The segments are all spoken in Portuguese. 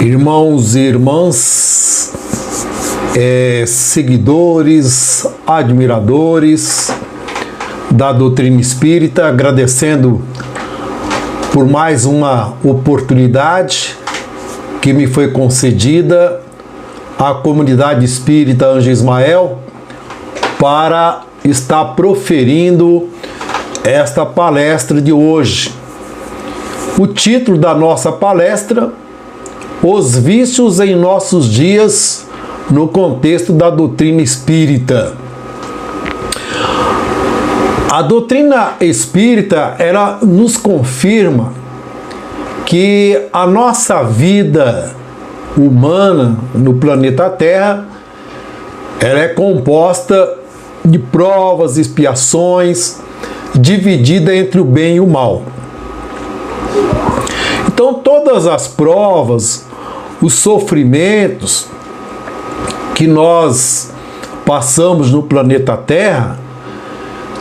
Irmãos e irmãs, seguidores, admiradores da doutrina espírita, agradecendo por mais uma oportunidade que me foi concedida à comunidade espírita Anjo Ismael para estar proferindo esta palestra de hoje. O título da nossa palestra: Os vícios em nossos dias no contexto da doutrina espírita. A doutrina espírita, ela nos confirma que a nossa vida humana no planeta Terra, ela é composta de provas, expiações, dividida entre o bem e o mal. Então, todas as provas, os sofrimentos que nós passamos no planeta Terra,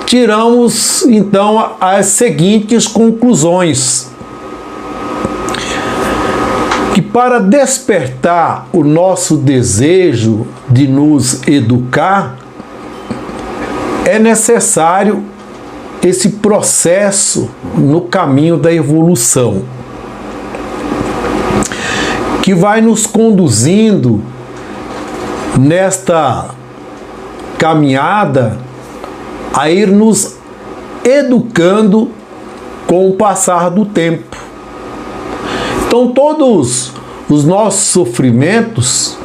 tiramos então as seguintes conclusões: que para despertar o nosso desejo de nos educar, é necessário esse processo no caminho da evolução, que vai nos conduzindo nesta caminhada a ir nos educando com o passar do tempo. Então, todos os nossos sofrimentos,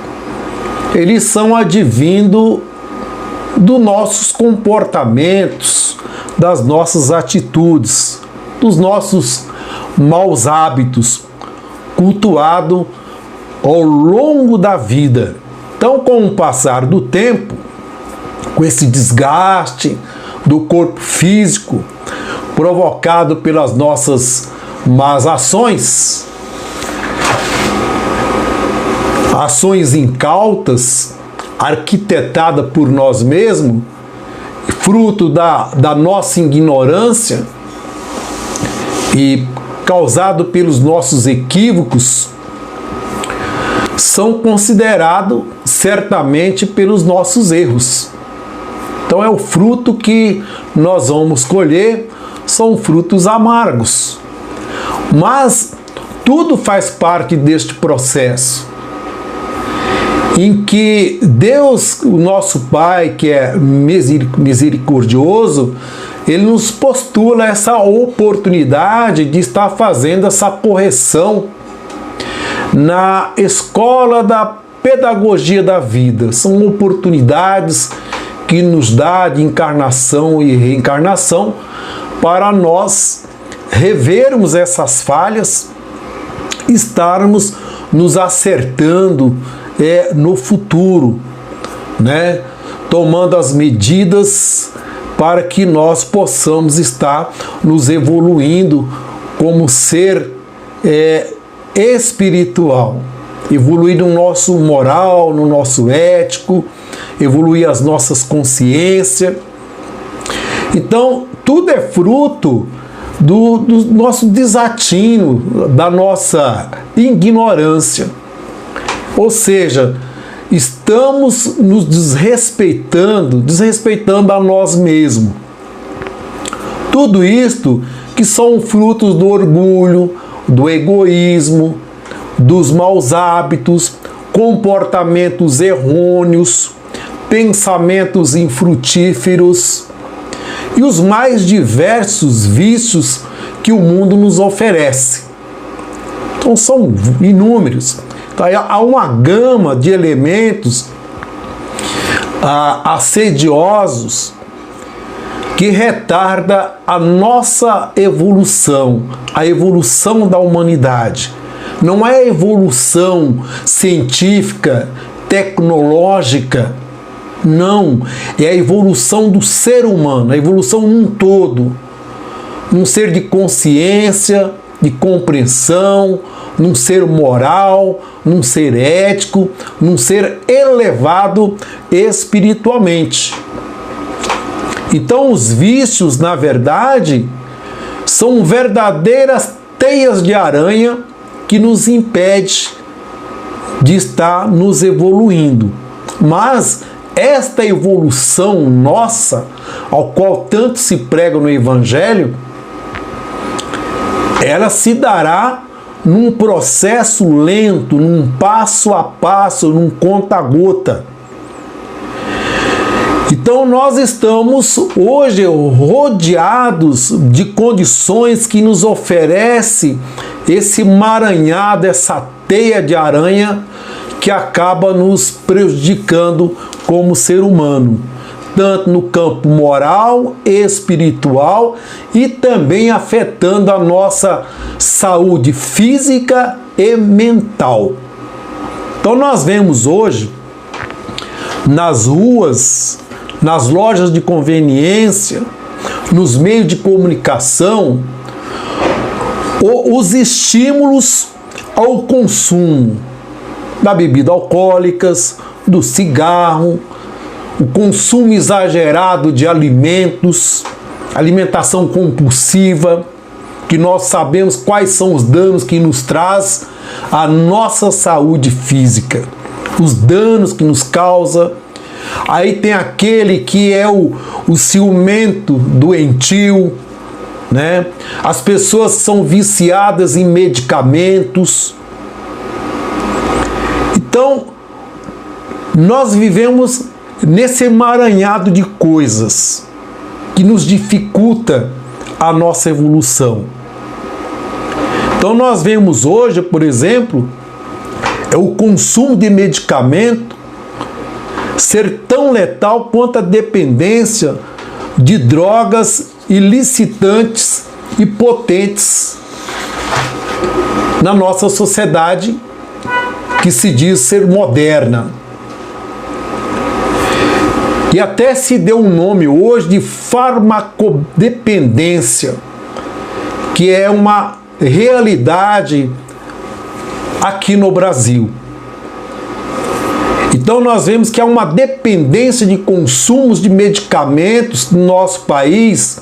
eles são advindo dos nossos comportamentos, das nossas atitudes, dos nossos maus hábitos, cultuado ao longo da vida. Então, com o passar do tempo, com esse desgaste do corpo físico provocado pelas nossas más ações, ações incautas, arquitetadas por nós mesmos, fruto da nossa ignorância e causado pelos nossos equívocos, são considerados certamente pelos nossos erros. Então é o fruto que nós vamos colher, são frutos amargos. Mas tudo faz parte deste processo, em que Deus, o nosso Pai, que é misericordioso, Ele nos postula essa oportunidade de estar fazendo essa correção na escola da pedagogia da vida. São oportunidades que nos dá de encarnação e reencarnação para nós revermos essas falhas, estarmos nos acertando no futuro, né? Tomando as medidas para que nós possamos estar nos evoluindo como ser espiritual, evoluir no nosso moral, no nosso ético, evoluir as nossas consciências. Então, tudo é fruto do nosso desatino, da nossa ignorância. Ou seja, estamos nos desrespeitando a nós mesmos. Tudo isto que são frutos do orgulho, do egoísmo, dos maus hábitos, comportamentos errôneos, pensamentos infrutíferos e os mais diversos vícios que o mundo nos oferece. Então são inúmeros. Então, há uma gama de elementos assediosos que retarda a nossa evolução, a evolução da humanidade. Não é a evolução científica, tecnológica, não. É a evolução do ser humano, a evolução num todo. Num ser de consciência, de compreensão, num ser moral, num ser ético, num ser elevado espiritualmente. Então, os vícios, na verdade, são verdadeiras teias de aranha que nos impede de estar nos evoluindo. Mas esta evolução nossa, ao qual tanto se prega no Evangelho, ela se dará num processo lento, num passo a passo, num conta-gota. Então nós estamos hoje rodeados de condições que nos oferece esse emaranhado, essa teia de aranha que acaba nos prejudicando como ser humano, tanto no campo moral, espiritual e também afetando a nossa saúde física e mental. Então nós vemos hoje nas ruas, nas lojas de conveniência, nos meios de comunicação, os estímulos ao consumo da bebida alcoólicas, do cigarro, o consumo exagerado de alimentos, alimentação compulsiva, que nós sabemos quais são os danos que nos traz a nossa saúde física, os danos que nos causa. Aí tem aquele que é o ciumento doentio, né? As pessoas são viciadas em medicamentos. Então, nós vivemos nesse emaranhado de coisas que nos dificulta a nossa evolução. Então nós vemos hoje, por exemplo, o consumo de medicamento ser tão letal quanto a dependência de drogas ilicitantes e potentes na nossa sociedade que se diz ser moderna. E até se deu um nome hoje de farmacodependência, que é uma realidade aqui no Brasil. Então nós vemos que há uma dependência de consumos de medicamentos no nosso país,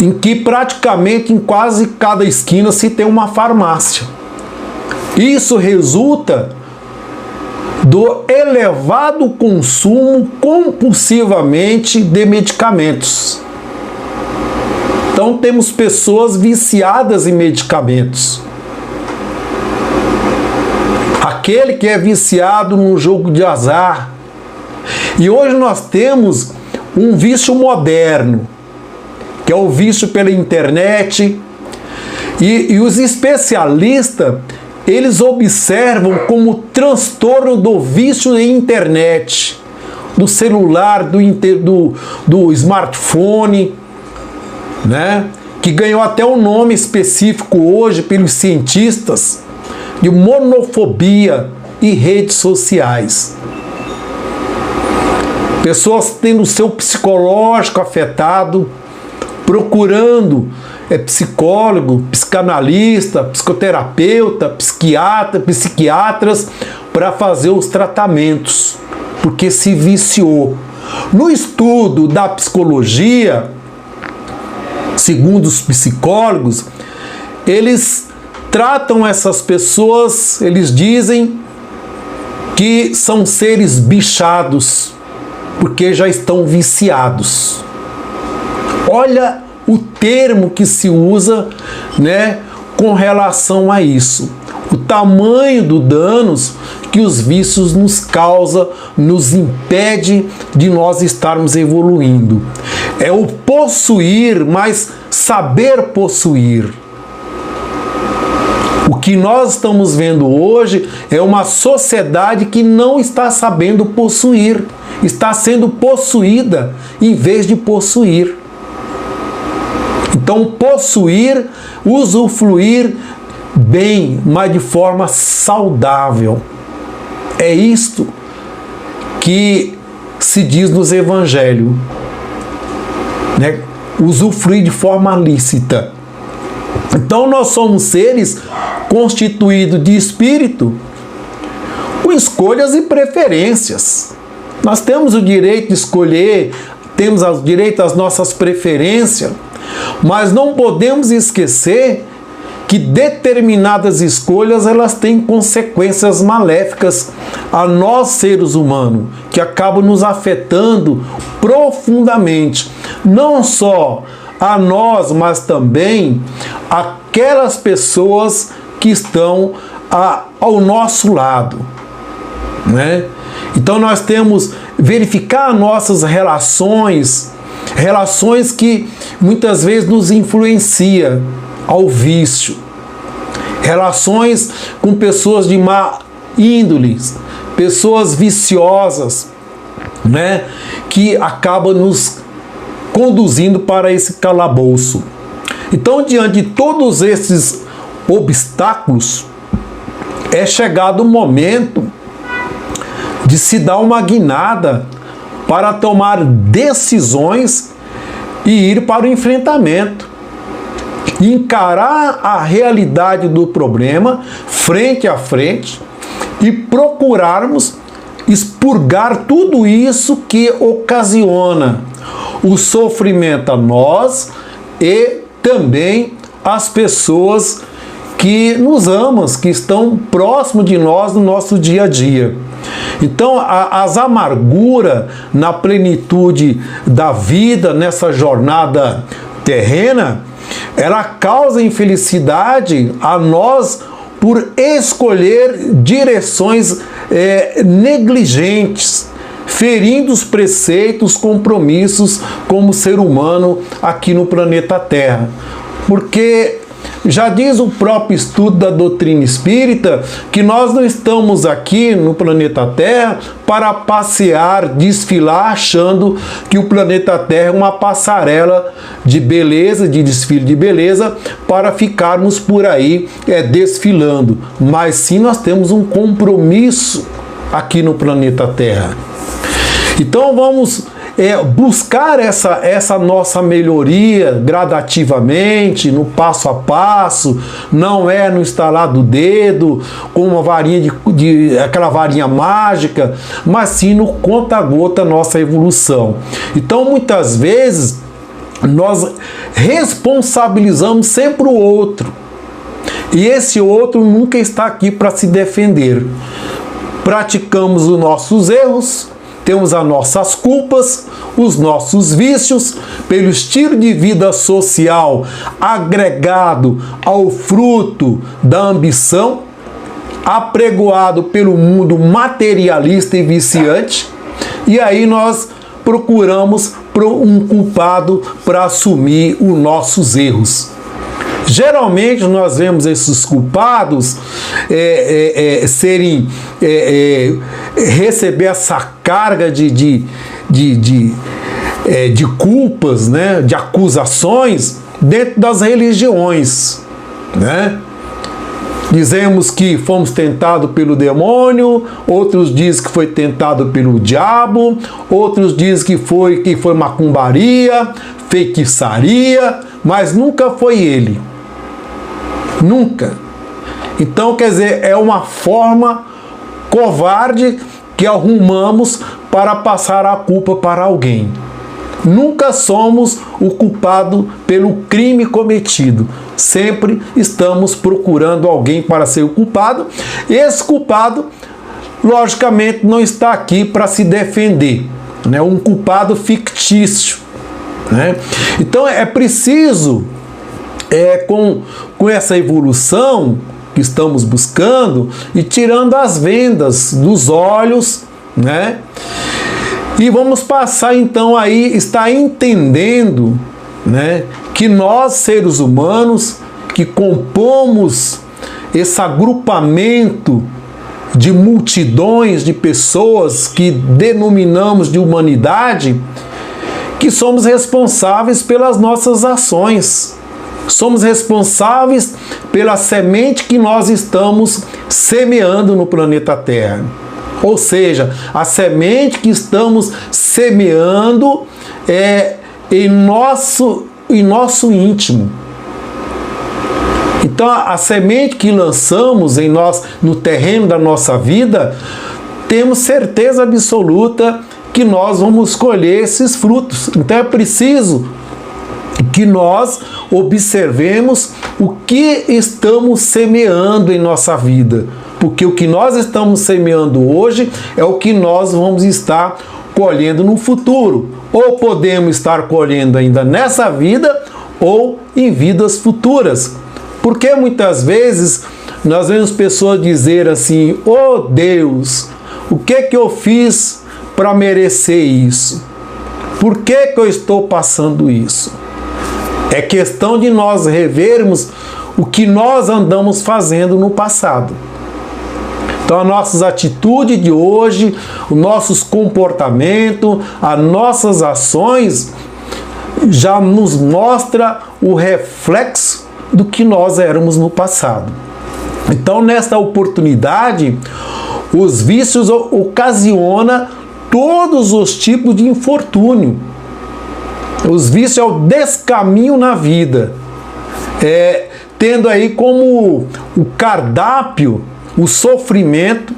em que praticamente em quase cada esquina se tem uma farmácia. Isso resulta do elevado consumo compulsivamente de medicamentos. Então temos pessoas viciadas em medicamentos. Aquele que é viciado num jogo de azar. E hoje nós temos um vício moderno, que é o vício pela internet. E os especialistas, eles observam como transtorno do vício em internet, do celular, do smartphone, né? Que ganhou até um nome específico hoje pelos cientistas, de monofobia e redes sociais. Pessoas tendo o seu psicológico afetado, procurando psicólogo, psicanalista, psicoterapeuta, psiquiatras para fazer os tratamentos, porque se viciou. No estudo da psicologia, segundo os psicólogos, eles tratam essas pessoas, eles dizem que são seres bichados, porque já estão viciados. Olha o termo que se usa, né, com relação a isso. O tamanho do danos que os vícios nos causam, nos impede de nós estarmos evoluindo. É o possuir, mas saber possuir. O que nós estamos vendo hoje é uma sociedade que não está sabendo possuir, está sendo possuída em vez de possuir. Então, possuir, usufruir bem, mas de forma saudável. É isto que se diz nos evangelhos, né? Usufruir de forma lícita. Então, nós somos seres constituídos de espírito com escolhas e preferências. Nós temos o direito de escolher, temos o direito às nossas preferências, mas não podemos esquecer que determinadas escolhas elas têm consequências maléficas a nós seres humanos, que acabam nos afetando profundamente, não só a nós, mas também aquelas pessoas que estão ao nosso lado, né? Então nós temos verificar nossas relações que muitas vezes nos influenciam ao vício, relações com pessoas de má índole, pessoas viciosas, né, que acabam nos conduzindo para esse calabouço. Então, diante de todos esses obstáculos, é chegado o momento de se dar uma guinada para tomar decisões e ir para o enfrentamento. Encarar a realidade do problema frente a frente e procurarmos expurgar tudo isso que ocasiona o sofrimento a nós e também as pessoas que nos amam, que estão próximo de nós no nosso dia a dia. Então, as amarguras na plenitude da vida, nessa jornada terrena, ela causa infelicidade a nós por escolher direções negligentes, ferindo os preceitos, compromissos como ser humano aqui no planeta Terra. Porque já diz o próprio estudo da doutrina espírita que nós não estamos aqui no planeta Terra para passear, desfilar, achando que o planeta Terra é uma passarela de beleza, de desfile de beleza, para ficarmos por aí desfilando. Mas sim, nós temos um compromisso aqui no planeta Terra. Então vamos buscar essa nossa melhoria gradativamente, no passo a passo, não é no estalar do dedo, com uma varinha aquela varinha mágica, mas sim no conta-gota nossa evolução. Então muitas vezes nós responsabilizamos sempre o outro, e esse outro nunca está aqui para se defender. Praticamos os nossos erros, temos as nossas culpas, os nossos vícios, pelo estilo de vida social agregado ao fruto da ambição, apregoado pelo mundo materialista e viciante, e aí nós procuramos um culpado para assumir os nossos erros. Geralmente nós vemos esses culpados receber essa carga de culpas, né, de acusações dentro das religiões, né? Dizemos que fomos tentados pelo demônio, outros dizem que foi tentado pelo diabo, outros dizem que foi macumbaria, feitiçaria, mas nunca foi ele. Nunca. Então, quer dizer, é uma forma covarde que arrumamos para passar a culpa para alguém. Nunca somos o culpado pelo crime cometido. Sempre estamos procurando alguém para ser o culpado. Esse culpado, logicamente, não está aqui para se defender, né? Um culpado fictício, né? Então é preciso, com essa evolução que estamos buscando, e tirando as vendas dos olhos, né? E vamos passar então aí, está entendendo, né, que nós seres humanos que compomos esse agrupamento de multidões de pessoas que denominamos de humanidade, que somos responsáveis pelas nossas ações. Somos responsáveis pela semente que nós estamos semeando no planeta Terra. Ou seja, a semente que estamos semeando em nosso íntimo. Então, a semente que lançamos em nós, no terreno da nossa vida, temos certeza absoluta que nós vamos colher esses frutos. Então, é preciso que nós observemos o que estamos semeando em nossa vida. Porque o que nós estamos semeando hoje é o que nós vamos estar colhendo no futuro. Ou podemos estar colhendo ainda nessa vida ou em vidas futuras. Porque muitas vezes nós vemos pessoas dizer assim: oh Deus, o que que eu fiz para merecer isso? Por que que eu estou passando isso? É questão de nós revermos o que nós andamos fazendo no passado. Então, as nossas atitudes de hoje, os nossos comportamentos, as nossas ações já nos mostra o reflexo do que nós éramos no passado. Então, nesta oportunidade, os vícios ocasionam todos os tipos de infortúnio. Os vícios é o descaminho na vida, tendo aí como o cardápio o sofrimento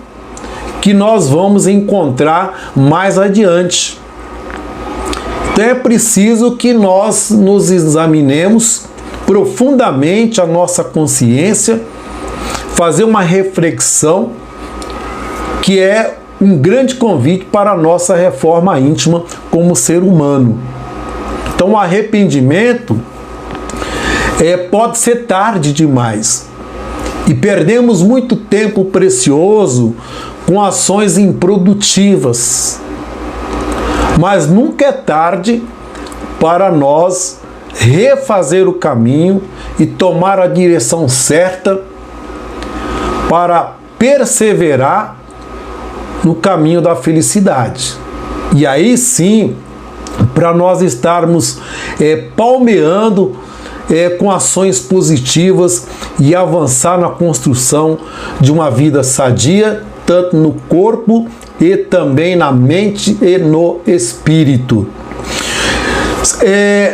que nós vamos encontrar mais adiante. Então é preciso que nós nos examinemos profundamente a nossa consciência, fazer uma reflexão que é um grande convite para a nossa reforma íntima como ser humano. Então o arrependimento pode ser tarde demais. E perdemos muito tempo precioso com ações improdutivas. Mas nunca é tarde para nós refazer o caminho e tomar a direção certa para perseverar no caminho da felicidade. E aí sim, para nós estarmos palmeando com ações positivas e avançar na construção de uma vida sadia, tanto no corpo e também na mente e no espírito.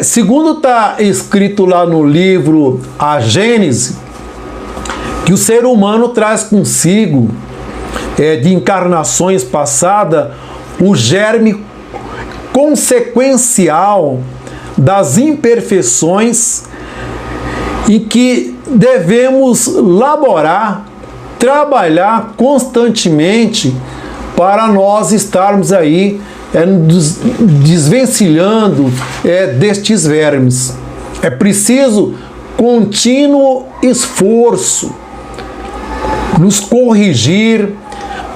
Segundo está escrito lá no livro A Gênese, que o ser humano traz consigo, de encarnações passadas, o germe consequencial das imperfeições em que devemos laborar, trabalhar constantemente para nós estarmos aí desvencilhando destes vermes. É preciso contínuo esforço, nos corrigir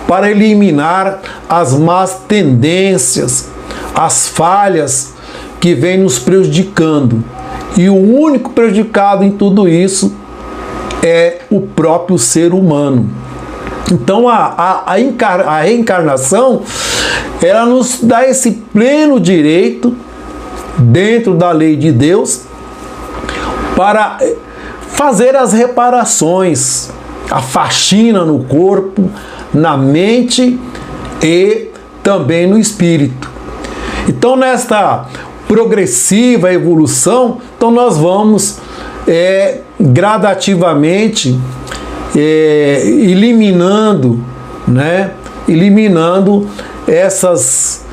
para eliminar as más tendências, as falhas que vêm nos prejudicando. E o único prejudicado em tudo isso é o próprio ser humano. Então a reencarnação, ela nos dá esse pleno direito, dentro da lei de Deus, para fazer as reparações, a faxina no corpo, na mente e também no espírito. Então nesta progressiva evolução, então nós vamos gradativamente eliminando esses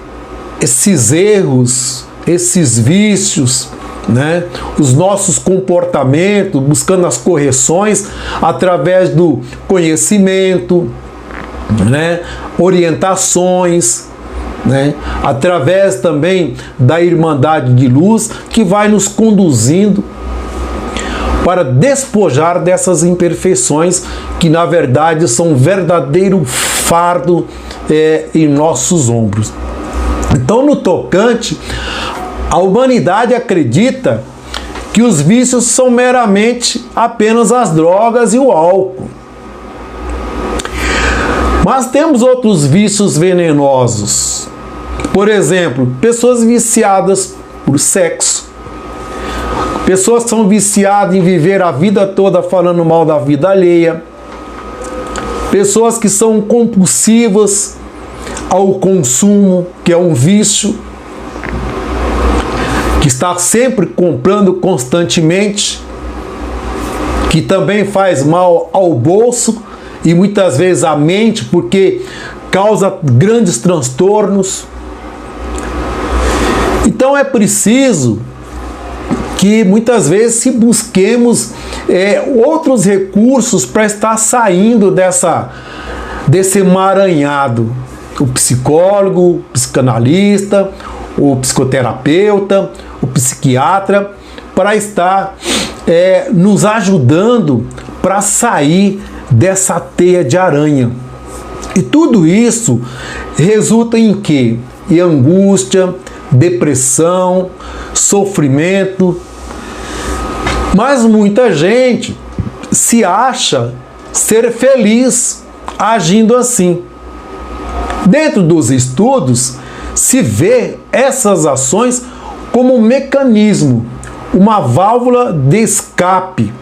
erros, esses vícios, os nossos comportamentos, buscando as correções através do conhecimento, orientações, através também da Irmandade de Luz, que vai nos conduzindo para despojar dessas imperfeições que na verdade são um verdadeiro fardo em nossos ombros. Então, no tocante, a humanidade acredita que os vícios são meramente apenas as drogas e o álcool. Mas temos outros vícios venenosos. Por exemplo, pessoas viciadas por sexo. Pessoas que são viciadas em viver a vida toda falando mal da vida alheia. Pessoas que são compulsivas ao consumo, que é um vício, que está sempre comprando constantemente, que também faz mal ao bolso e muitas vezes à mente, porque causa grandes transtornos. Então é preciso que muitas vezes se busquemos outros recursos para estar saindo desse emaranhado. O psicólogo, o psicanalista, o psicoterapeuta, o psiquiatra, para estar nos ajudando para sair dessa teia de aranha. E tudo isso resulta em quê? Em angústia, depressão, sofrimento. Mas muita gente se acha ser feliz agindo assim. Dentro dos estudos, se vê essas ações como um mecanismo, uma válvula de escape.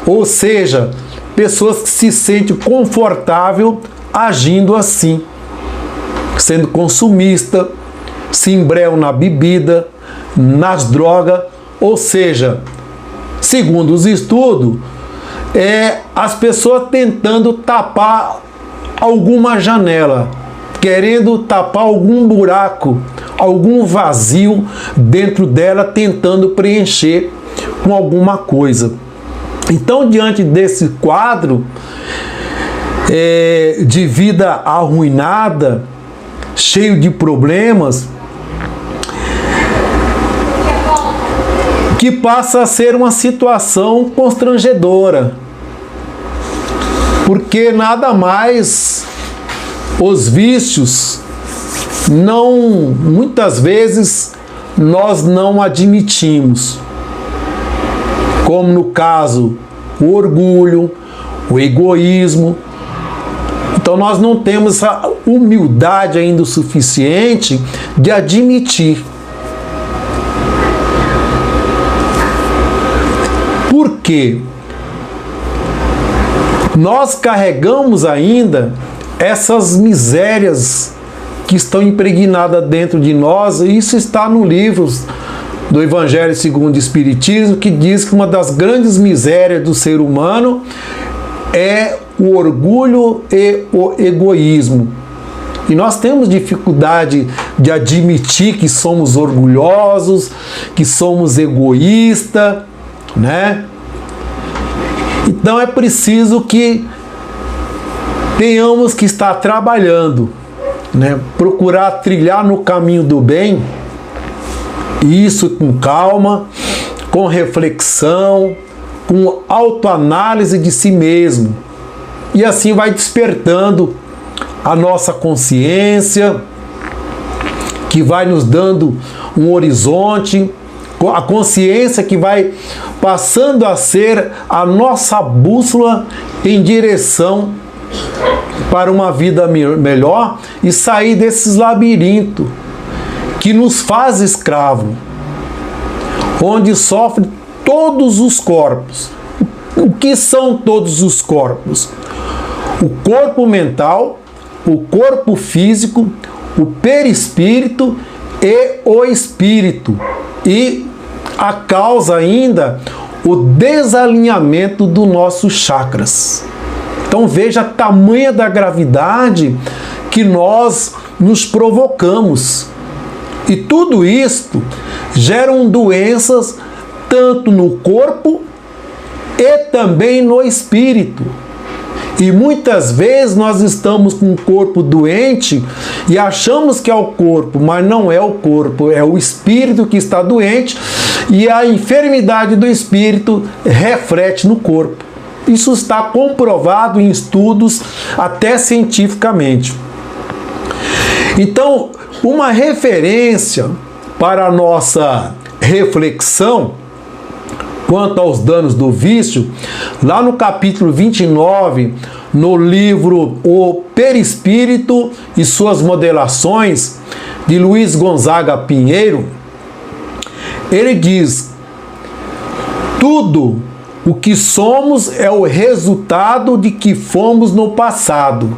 Ou seja, pessoas que se sentem confortáveis agindo assim, sendo consumista, se embrenham na bebida, nas drogas, ou seja, segundo os estudos, as pessoas tentando tapar alguma janela, querendo tapar algum buraco, algum vazio dentro dela, tentando preencher com alguma coisa. Então, diante desse quadro de vida arruinada, cheio de problemas, que passa a ser uma situação constrangedora, porque nada mais os vícios muitas vezes nós não admitimos, como no caso o orgulho, o egoísmo. Então nós não temos essa humildade ainda o suficiente de admitir. Por quê? Nós carregamos ainda essas misérias que estão impregnadas dentro de nós, e isso está no livro do Evangelho segundo o Espiritismo, que diz que uma das grandes misérias do ser humano é o orgulho e o egoísmo. E nós temos dificuldade de admitir que somos orgulhosos, que somos egoístas, né? Então é preciso que tenhamos que estar trabalhando, né? Procurar trilhar no caminho do bem, e isso com calma, com reflexão, com autoanálise de si mesmo. E assim vai despertando a nossa consciência, que vai nos dando um horizonte, a consciência que vai passando a ser a nossa bússola em direção para uma vida melhor e sair desses labirintos que nos faz escravo, onde sofre todos os corpos. O que são todos os corpos? O corpo mental, o corpo físico, o perispírito e o espírito. E a causa ainda, o desalinhamento dos nossos chakras. Então veja a tamanha da gravidade que nós nos provocamos. E tudo isto geram doenças tanto no corpo e também no espírito. E muitas vezes nós estamos com o corpo doente e achamos que é o corpo, mas não é o corpo, é o espírito que está doente, e a enfermidade do espírito reflete no corpo. Isso está comprovado em estudos até cientificamente. Então, uma referência para a nossa reflexão quanto aos danos do vício, lá no capítulo 29, no livro O Perispírito e Suas Modelações, de Luiz Gonzaga Pinheiro, ele diz: tudo o que somos é o resultado de que fomos no passado.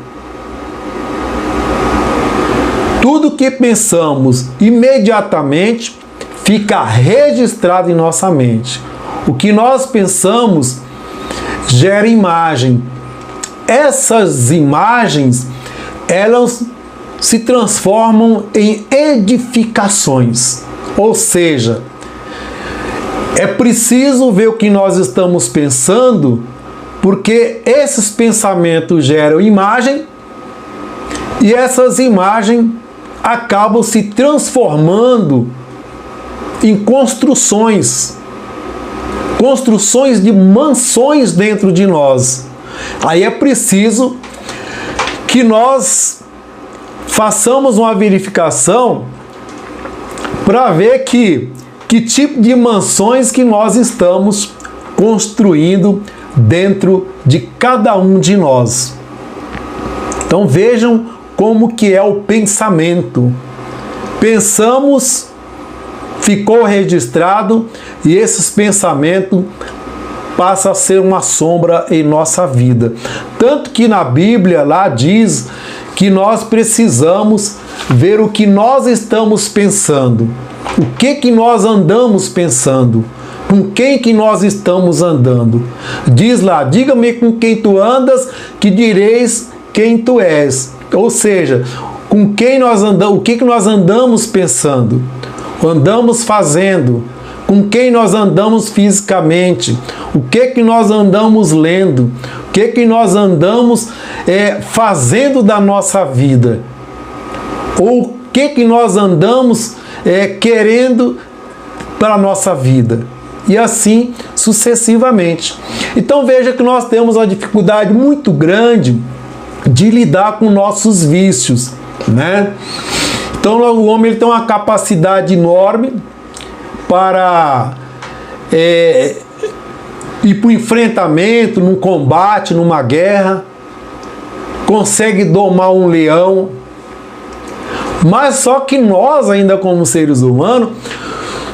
Tudo que pensamos imediatamente fica registrado em nossa mente. O que nós pensamos gera imagem. Essas imagens, elas se transformam em edificações. Ou seja, É preciso ver o que nós estamos pensando, porque esses pensamentos geram imagem e essas imagens acabam se transformando em construções de mansões dentro de nós. Aí é preciso que nós façamos uma verificação para ver que tipo de mansões que nós estamos construindo dentro de cada um de nós. Então vejam como que é o pensamento. Pensamos, ficou registrado e esses pensamentos passam a ser uma sombra em nossa vida. Tanto que na Bíblia lá diz que nós precisamos ver o que nós estamos pensando. O que nós andamos pensando? Com quem que nós estamos andando? Diz lá, diga-me com quem tu andas, que direis quem tu és. Ou seja, com quem nós andamos, o que nós andamos pensando? Andamos fazendo? Com quem nós andamos fisicamente? O que nós andamos lendo? O que nós andamos fazendo da nossa vida? Ou o que nós andamos querendo para a nossa vida? E assim sucessivamente. Então veja que nós temos uma dificuldade muito grande de lidar com nossos vícios, né? Então o homem ele tem uma capacidade enorme para ir para o enfrentamento, num combate, numa guerra, consegue domar um leão, mas só que nós ainda como seres humanos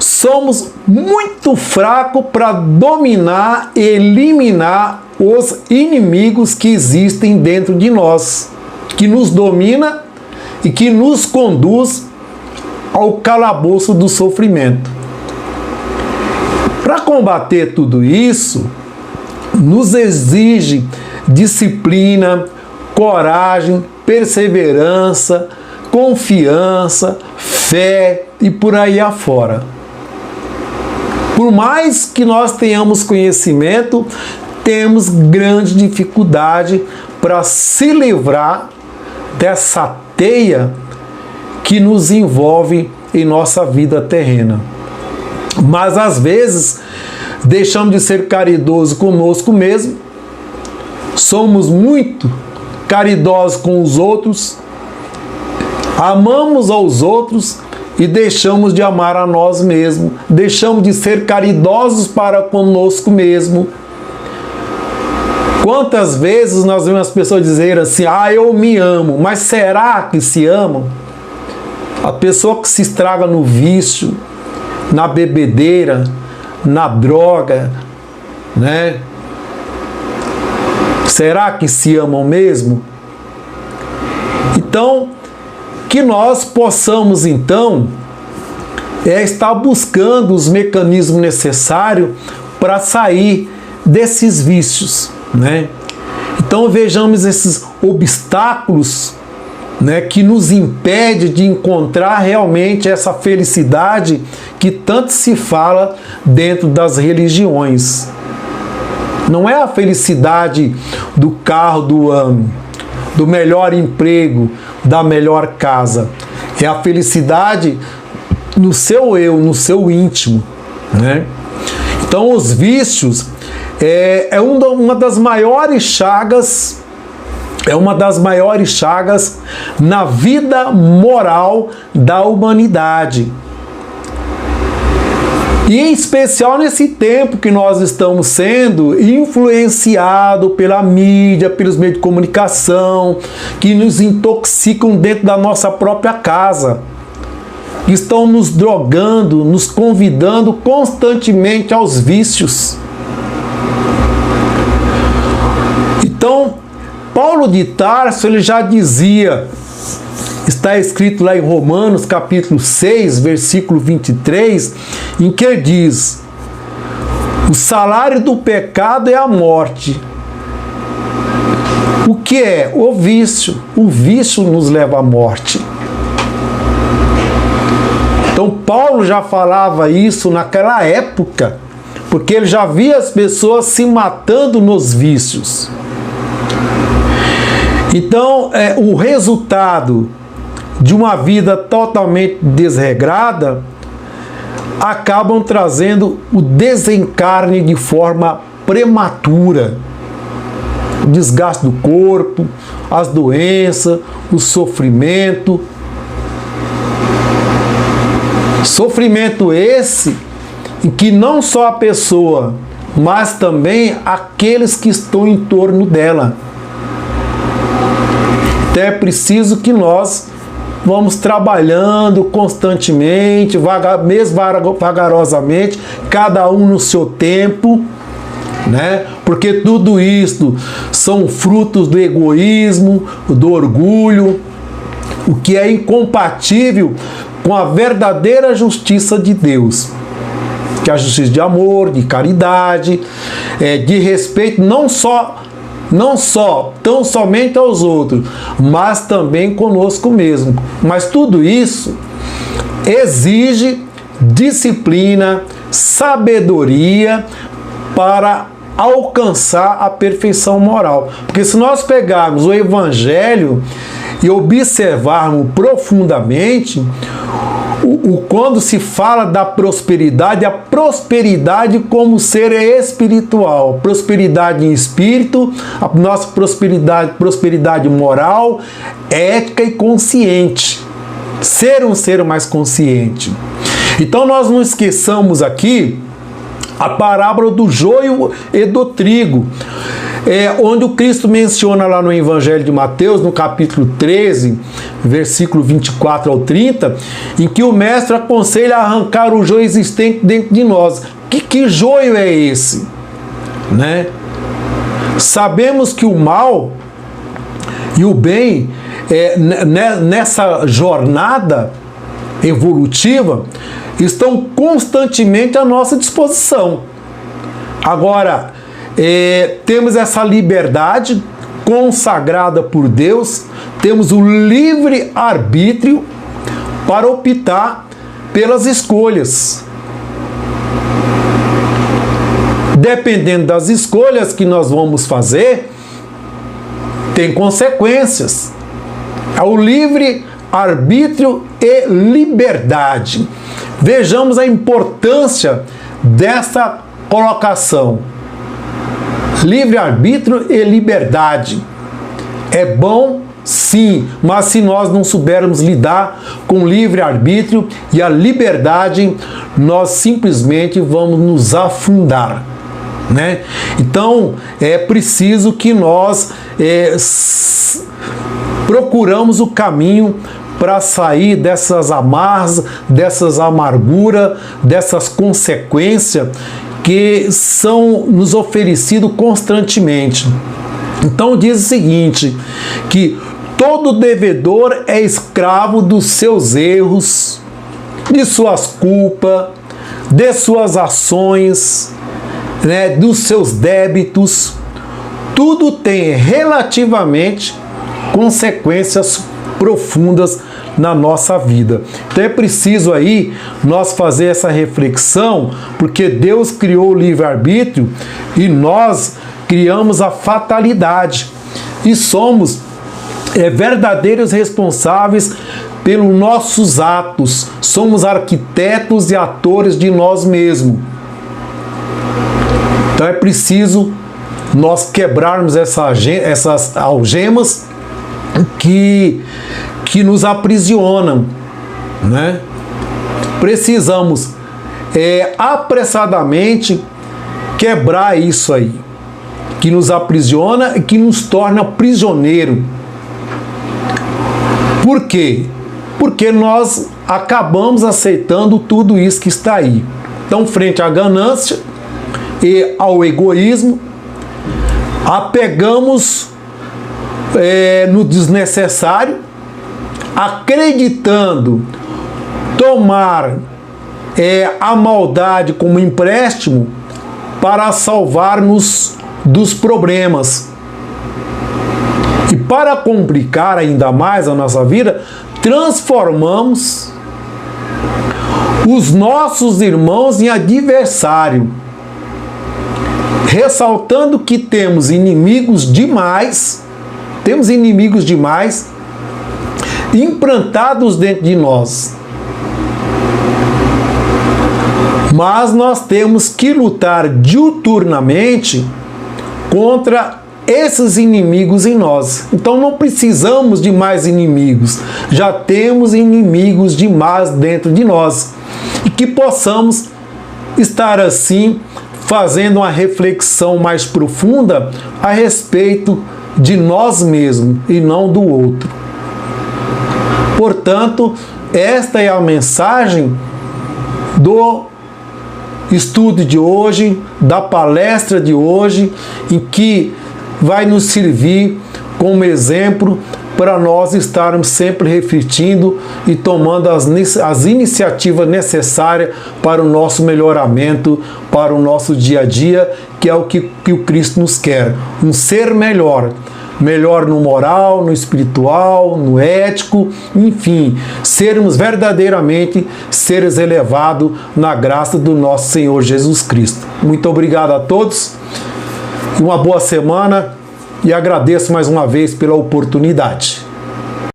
somos muito fracos para dominar e eliminar os inimigos que existem dentro de nós, que nos domina e que nos conduz ao calabouço do sofrimento. Para combater tudo isso, nos exige disciplina, coragem, perseverança, confiança, fé e por aí afora. Por mais que nós tenhamos conhecimento, temos grande dificuldade para se livrar dessa teia que nos envolve em nossa vida terrena. Mas às vezes deixamos de ser caridosos conosco mesmo, somos muito caridosos com os outros, amamos aos outros e deixamos de amar a nós mesmos, deixamos de ser caridosos para conosco mesmo. Quantas vezes nós vemos as pessoas dizerem assim, eu me amo, mas será que se amam? A pessoa que se estraga no vício, na bebedeira, na droga, né? Será que se amam mesmo? Então, que nós possamos então estar buscando os mecanismos necessários para sair desses vícios, né? Então vejamos esses obstáculos, né, que nos impede de encontrar realmente essa felicidade que tanto se fala dentro das religiões. Não é a felicidade do carro do ano, do melhor emprego, da melhor casa. É a felicidade no seu eu, no seu íntimo, né? Então os vícios é uma das maiores chagas, na vida moral da humanidade. E em especial nesse tempo que nós estamos sendo influenciados pela mídia, pelos meios de comunicação, que nos intoxicam dentro da nossa própria casa. Estão nos drogando, nos convidando constantemente aos vícios. Então, Paulo de Tarso, ele já dizia, está escrito lá em Romanos capítulo 6, versículo 23, em que diz: o salário do pecado é a morte. O que é? O vício. O vício nos leva à morte. Então Paulo já falava isso naquela época, porque ele já via as pessoas se matando nos vícios. Então, o resultado de uma vida totalmente desregrada acabam trazendo o desencarne de forma prematura. O desgaste do corpo, as doenças, o sofrimento. Sofrimento esse em que não só a pessoa, mas também aqueles que estão em torno dela. Então é preciso que nós vamos trabalhando constantemente, mesmo vagarosamente, cada um no seu tempo, né? Porque tudo isso são frutos do egoísmo, do orgulho, o que é incompatível com a verdadeira justiça de Deus, que é a justiça de amor, de caridade, de respeito tão somente aos outros, mas também conosco mesmo. Mas tudo isso exige disciplina, sabedoria para alcançar a perfeição moral. Porque se nós pegarmos o Evangelho e observarmos profundamente, quando se fala da prosperidade, a prosperidade como ser espiritual, prosperidade em espírito, a nossa prosperidade moral, ética e consciente. Ser um ser mais consciente. Então nós não esqueçamos aqui a parábola do joio e do trigo, onde o Cristo menciona lá no Evangelho de Mateus, no capítulo 13, versículo 24 ao 30, em que o mestre aconselha a arrancar o joio existente dentro de nós. Que joio é esse? Né? Sabemos que o mal e o bem, nessa jornada evolutiva, estão constantemente à nossa disposição. Agora, temos essa liberdade consagrada por Deus, temos o livre arbítrio para optar pelas escolhas. Dependendo das escolhas que nós vamos fazer, tem consequências. É o livre arbítrio e liberdade. Vejamos a importância dessa colocação. Livre-arbítrio e liberdade. É bom, sim, mas se nós não soubermos lidar com o livre-arbítrio e a liberdade, nós simplesmente vamos nos afundar, né? Então, é preciso que nós procuramos o caminho para sair dessas amarras, dessas amarguras, dessas consequências que são nos oferecidos constantemente. Então diz o seguinte, que todo devedor é escravo dos seus erros, de suas culpas, de suas ações, né, dos seus débitos. Tudo tem relativamente consequências profundas na nossa vida. Então é preciso aí nós fazer essa reflexão, porque Deus criou o livre-arbítrio e nós criamos a fatalidade e somos verdadeiros responsáveis pelos nossos atos, somos arquitetos e atores de nós mesmos. Então é preciso nós quebrarmos essas algemas que nos aprisionam, né? Precisamos apressadamente quebrar isso aí, que nos aprisiona e que nos torna prisioneiro. Por quê? Porque nós acabamos aceitando tudo isso que está aí. Então, frente à ganância e ao egoísmo, apegamos no desnecessário, acreditando tomar a maldade como empréstimo para salvar-nos dos problemas. E para complicar ainda mais a nossa vida, transformamos os nossos irmãos em adversário. ressaltando que temos inimigos demais implantados dentro de nós. Mas nós temos que lutar diuturnamente contra esses inimigos em nós. Então não precisamos de mais inimigos. Já temos inimigos demais dentro de nós. E que possamos estar assim fazendo uma reflexão mais profunda a respeito de nós mesmos e não do outro. Portanto, esta é a mensagem do estudo de hoje, da palestra de hoje, em que vai nos servir como exemplo para nós estarmos sempre refletindo e tomando as iniciativas necessárias para o nosso melhoramento, para o nosso dia a dia, que é o que o Cristo nos quer. Um ser melhor no moral, no espiritual, no ético, enfim, sermos verdadeiramente seres elevados na graça do nosso Senhor Jesus Cristo. Muito obrigado a todos, uma boa semana e agradeço mais uma vez pela oportunidade.